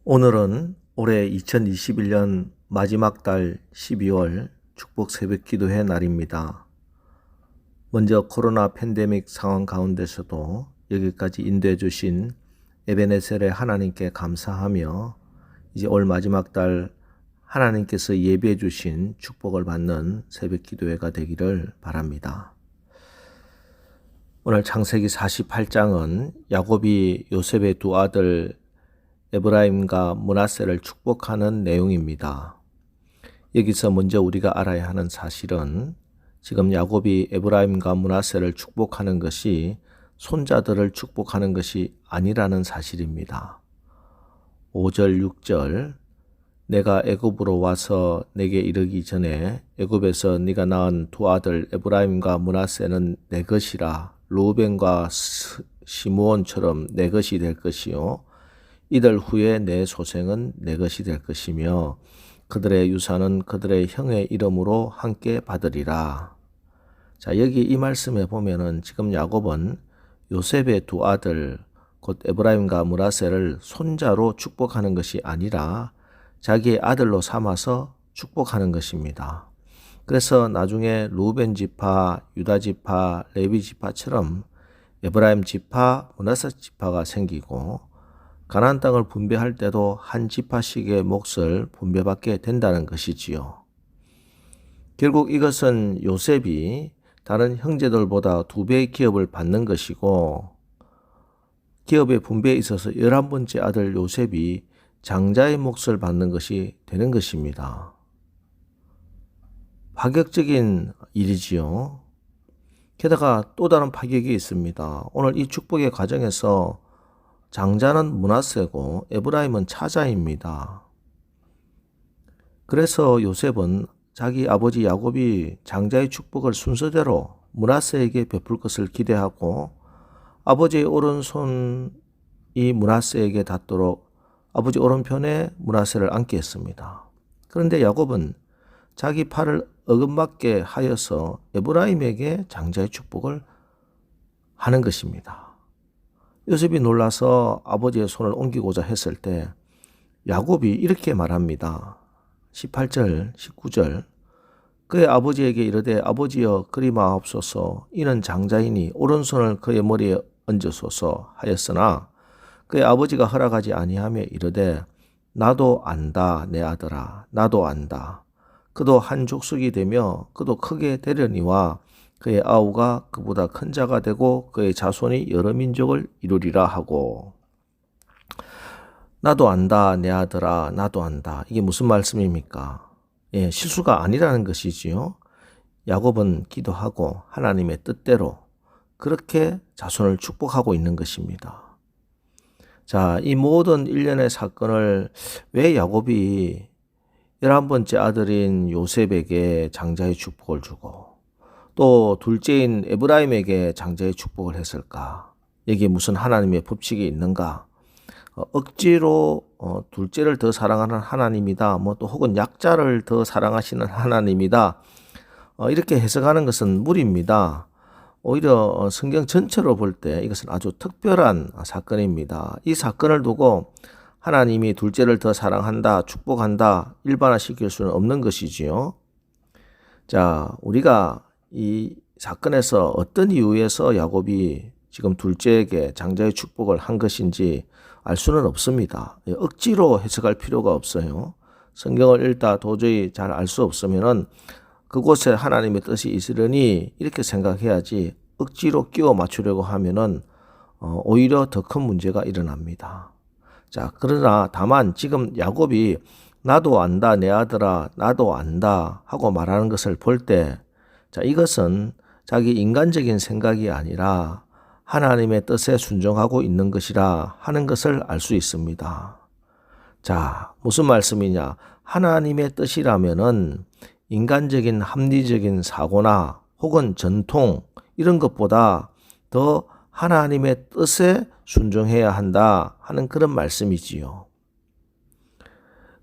오늘은 올해 2021년 마지막 달 12월 축복 새벽 기도회 날입니다. 먼저 코로나 팬데믹 상황 가운데서도 여기까지 인도해 주신 에베네셀의 하나님께 감사하며 이제 올 마지막 달 하나님께서 예비해 주신 축복을 받는 새벽 기도회가 되기를 바랍니다. 오늘 창세기 48장은 야곱이 요셉의 두 아들 에브라임과 므낫세를 축복하는 내용입니다. 여기서 먼저 우리가 알아야 하는 사실은 지금 야곱이 에브라임과 므낫세를 축복하는 것이 손자들을 축복하는 것이 아니라는 사실입니다. 5절 6절 내가 애굽으로 와서 내게 이르기 전에 애굽에서 네가 낳은 두 아들 에브라임과 므낫세는 내 것이라. 르우벤과 시므온처럼 내 것이 될 것이요 이들 후에 내 소생은 내 것이 될 것이며 그들의 유산은 그들의 형의 이름으로 함께 받으리라. 자, 여기 이 말씀에 보면은 지금 야곱은 요셉의 두 아들 곧 에브라임과 므낫세를 손자로 축복하는 것이 아니라 자기의 아들로 삼아서 축복하는 것입니다. 그래서 나중에 루벤 지파, 유다 지파, 레위 지파처럼 에브라임 지파, 므낫세 지파가 생기고 가나안 땅을 분배할 때도 한 지파씩의 몫을 분배받게 된다는 것이지요. 결국 이것은 요셉이 다른 형제들보다 2배의 기업을 받는 것이고 기업의 분배에 있어서 11번째 아들 요셉이 장자의 몫을 받는 것이 되는 것입니다. 파격적인 일이지요. 게다가 또 다른 파격이 있습니다. 오늘 이 축복의 과정에서 장자는 므낫세고 에브라임은 차자입니다. 그래서 요셉은 자기 아버지 야곱이 장자의 축복을 순서대로 므낫세에게 베풀 것을 기대하고 아버지의 오른손이 므낫세에게 닿도록 아버지 오른편에 므낫세를 앉게 했습니다. 그런데 야곱은 자기 팔을 어긋맞게 하여서 에브라임에게 장자의 축복을 하는 것입니다. 요셉이 놀라서 아버지의 손을 옮기고자 했을 때 야곱이 이렇게 말합니다. 18절, 19절 그의 아버지에게 이르되 아버지여 그리 마옵소서 이는 장자이니 오른손을 그의 머리에 얹으소서 하였으나 그의 아버지가 허락하지 아니하며 이르되 나도 안다 내 아들아 나도 안다. 그도 한 족속이 되며 그도 크게 되려니와 그의 아우가 그보다 큰 자가 되고 그의 자손이 여러 민족을 이루리라 하고 나도 안다 내 아들아 나도 안다. 이게 무슨 말씀입니까? 실수가 아니라는 것이지요. 야곱은 기도하고 하나님의 뜻대로 그렇게 자손을 축복하고 있는 것입니다. 자, 이 모든 일련의 사건을 왜 야곱이 11번째 아들인 요셉에게 장자의 축복을 주고 또 둘째인 에브라임에게 장자의 축복을 했을까? 여기에 무슨 하나님의 법칙이 있는가? 억지로 둘째를 더 사랑하는 하나님이다. 또 혹은 약자를 더 사랑하시는 하나님이다. 이렇게 해석하는 것은 무리입니다. 오히려 성경 전체로 볼 때 이것은 아주 특별한 사건입니다. 이 사건을 두고 하나님이 둘째를 더 사랑한다, 축복한다, 일반화시킬 수는 없는 것이지요. 자, 우리가 이 사건에서 어떤 이유에서 야곱이 지금 둘째에게 장자의 축복을 한 것인지 알 수는 없습니다. 억지로 해석할 필요가 없어요. 성경을 읽다 도저히 잘 알 수 없으면은 그곳에 하나님의 뜻이 있으려니 이렇게 생각해야지 억지로 끼워 맞추려고 하면은 오히려 더 큰 문제가 일어납니다. 자, 그러나 다만 지금 야곱이 나도 안다 내 아들아 나도 안다 하고 말하는 것을 볼 때 자, 이것은 자기 인간적인 생각이 아니라 하나님의 뜻에 순종하고 있는 것이라 하는 것을 알 수 있습니다. 자, 무슨 말씀이냐? 하나님의 뜻이라면은 인간적인 합리적인 사고나 혹은 전통 이런 것보다 더 하나님의 뜻에 순종해야 한다 하는 그런 말씀이지요.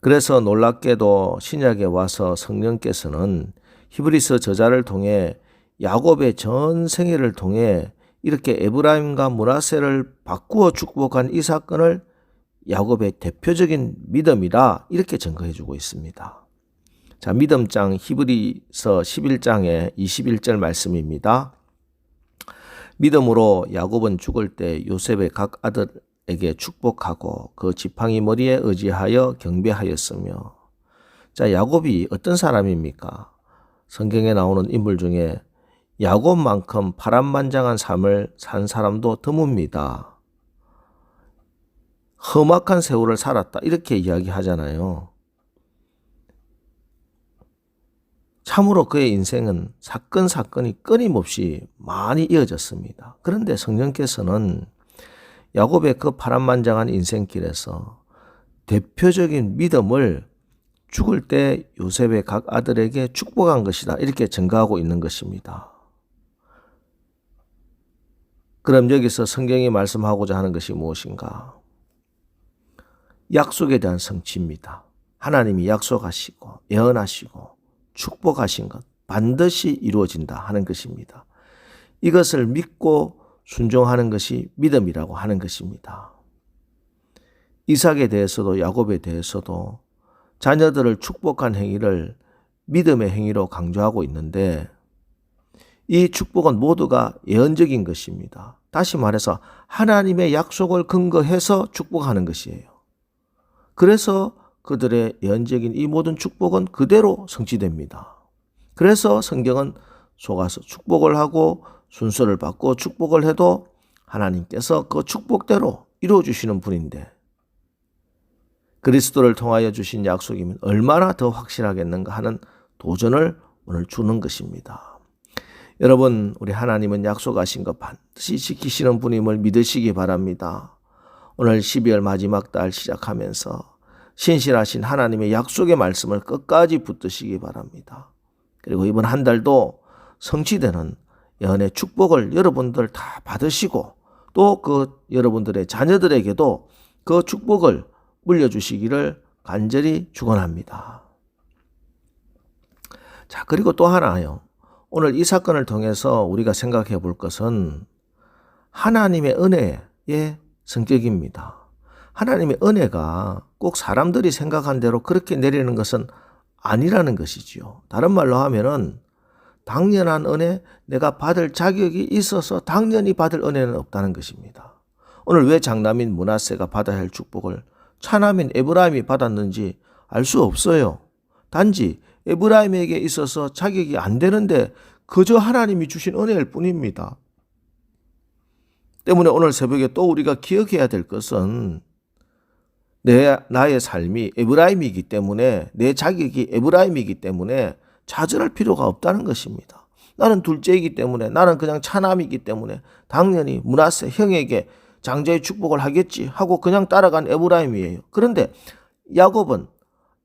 그래서 놀랍게도 신약에 와서 성령께서는 히브리서 저자를 통해 야곱의 전 생애를 통해 이렇게 에브라임과 므낫세를 바꾸어 축복한 이 사건을 야곱의 대표적인 믿음이라 이렇게 증거해 주고 있습니다. 자, 믿음장 히브리서 11장의 21절 말씀입니다. 믿음으로 야곱은 죽을 때 요셉의 각 아들에게 축복하고 그 지팡이 머리에 의지하여 경배하였으며. 자, 야곱이 어떤 사람입니까? 성경에 나오는 인물 중에 야곱만큼 파란만장한 삶을 산 사람도 드뭅니다. 험악한 세월을 살았다 이렇게 이야기하잖아요. 참으로 그의 인생은 사건이 끊임없이 많이 이어졌습니다. 그런데 성령께서는 야곱의 그 파란만장한 인생길에서 대표적인 믿음을 죽을 때 요셉의 각 아들에게 축복한 것이다 이렇게 증거하고 있는 것입니다. 그럼 여기서 성경이 말씀하고자 하는 것이 무엇인가? 약속에 대한 성취입니다. 하나님이 약속하시고 예언하시고 축복하신 것 반드시 이루어진다 하는 것입니다. 이것을 믿고 순종하는 것이 믿음이라고 하는 것입니다. 이삭에 대해서도 야곱에 대해서도 자녀들을 축복한 행위를 믿음의 행위로 강조하고 있는데 이 축복은 모두가 예언적인 것입니다. 다시 말해서 하나님의 약속을 근거해서 축복하는 것이에요. 그래서 그들의 예언적인 이 모든 축복은 그대로 성취됩니다. 그래서 성경은 속아서 축복을 하고 순서를 받고 축복을 해도 하나님께서 그 축복대로 이루어주시는 분인데 그리스도를 통하여 주신 약속이면 얼마나 더 확실하겠는가 하는 도전을 오늘 주는 것입니다. 여러분, 우리 하나님은 약속하신 것 반드시 지키시는 분임을 믿으시기 바랍니다. 오늘 12월 마지막 달 시작하면서 신실하신 하나님의 약속의 말씀을 끝까지 붙드시기 바랍니다. 그리고 이번 한 달도 성취되는 예언의 축복을 여러분들 다 받으시고 또 그 여러분들의 자녀들에게도 그 축복을 물려주시기를 간절히 축원합니다. 자, 그리고 또 하나요. 오늘 이 사건을 통해서 우리가 생각해 볼 것은 하나님의 은혜의 성격입니다. 하나님의 은혜가 꼭 사람들이 생각한 대로 그렇게 내리는 것은 아니라는 것이지요. 다른 말로 하면은 당연한 은혜, 내가 받을 자격이 있어서 당연히 받을 은혜는 없다는 것입니다. 오늘 왜 장남인 므낫세가 받아야 할 축복을 차남인 에브라임이 받았는지 알 수 없어요. 단지 에브라임에게 있어서 자격이 안 되는데 그저 하나님이 주신 은혜일 뿐입니다. 때문에 오늘 새벽에 또 우리가 기억해야 될 것은 나의 삶이 에브라임이기 때문에 내 자격이 에브라임이기 때문에 좌절할 필요가 없다는 것입니다. 나는 둘째이기 때문에 나는 그냥 차남이기 때문에 당연히 므낫세 형에게 장자의 축복을 하겠지 하고 그냥 따라간 에브라임이에요. 그런데 야곱은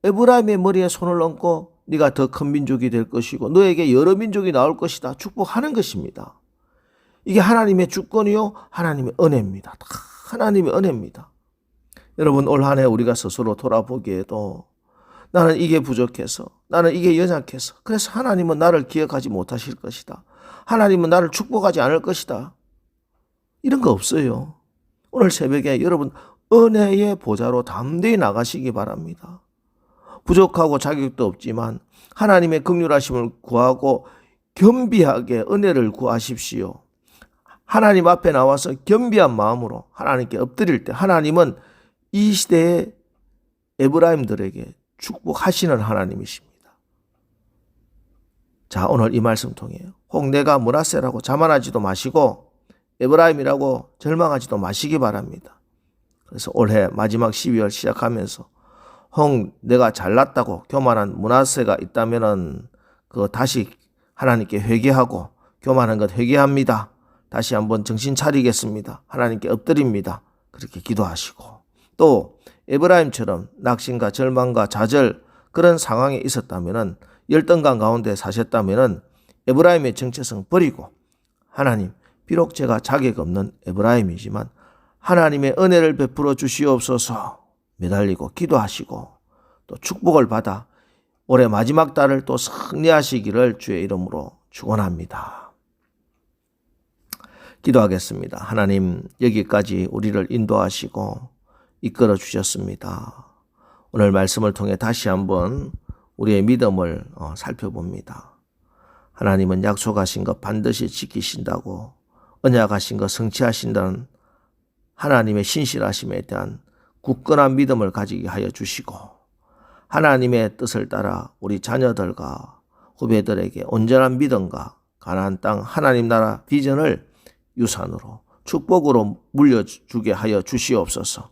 에브라임의 머리에 손을 얹고 네가 더 큰 민족이 될 것이고 너에게 여러 민족이 나올 것이다 축복하는 것입니다. 이게 하나님의 주권이요 하나님의 은혜입니다. 다 하나님의 은혜입니다. 여러분 올 한 해 우리가 스스로 돌아보기에도 나는 이게 부족해서 나는 이게 연약해서 그래서 하나님은 나를 기억하지 못하실 것이다. 하나님은 나를 축복하지 않을 것이다. 이런 거 없어요. 오늘 새벽에 여러분 은혜의 보좌로 담대히 나가시기 바랍니다. 부족하고 자격도 없지만 하나님의 긍휼하심을 구하고 겸비하게 은혜를 구하십시오. 하나님 앞에 나와서 겸비한 마음으로 하나님께 엎드릴 때 하나님은 이 시대의 에브라임들에게 축복하시는 하나님이십니다. 자, 오늘 이 말씀 통해요. 혹 내가 므낫세라고 자만하지도 마시고 에브라임이라고 절망하지도 마시기 바랍니다. 그래서 올해 마지막 12월 시작하면서 혹 내가 잘났다고 교만한 므낫세가 있다면은 그 다시 하나님께 회개하고 교만한 것 회개합니다. 다시 한번 정신 차리겠습니다. 하나님께 엎드립니다. 그렇게 기도하시고 또 에브라임처럼 낙심과 절망과 좌절 그런 상황에 있었다면은 열등감 가운데 사셨다면은 에브라임의 정체성 버리고 하나님 비록 제가 자격 없는 에브라임이지만 하나님의 은혜를 베풀어 주시옵소서 매달리고 기도하시고 또 축복을 받아 올해 마지막 달을 또 승리하시기를 주의 이름으로 축원합니다. 기도하겠습니다. 하나님 여기까지 우리를 인도하시고 이끌어 주셨습니다. 오늘 말씀을 통해 다시 한번 우리의 믿음을 살펴봅니다. 하나님은 약속하신 것 반드시 지키신다고, 언약하신 것 성취하신다는 하나님의 신실하심에 대한 굳건한 믿음을 가지게 하여 주시고, 하나님의 뜻을 따라 우리 자녀들과 후배들에게 온전한 믿음과 가나안 땅 하나님 나라 비전을 유산으로 축복으로 물려주게 하여 주시옵소서.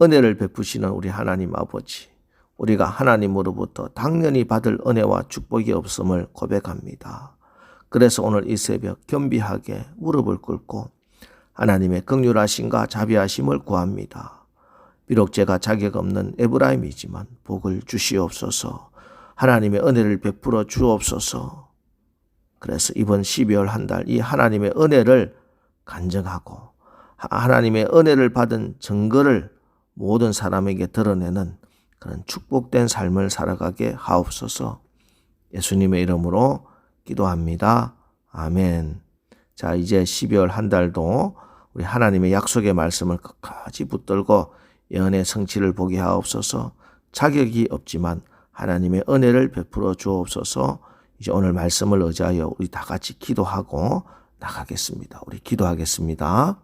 은혜를 베푸시는 우리 하나님 아버지, 우리가 하나님으로부터 당연히 받을 은혜와 축복이 없음을 고백합니다. 그래서 오늘 이 새벽 겸비하게 무릎을 꿇고 하나님의 긍휼하심과 자비하심을 구합니다. 비록 제가 자격 없는 에브라임이지만 복을 주시옵소서. 하나님의 은혜를 베풀어 주옵소서. 그래서 이번 12월 한 달 이 하나님의 은혜를 간증하고 하나님의 은혜를 받은 증거를 모든 사람에게 드러내는 그런 축복된 삶을 살아가게 하옵소서. 예수님의 이름으로 기도합니다. 아멘. 자, 이제 12월 한 달도 우리 하나님의 약속의 말씀을 끝까지 붙들고 예언의 성취를 보게 하옵소서. 자격이 없지만 하나님의 은혜를 베풀어 주옵소서. 이제 오늘 말씀을 의지하여 우리 다 같이 기도하고 나가겠습니다. 우리 기도하겠습니다.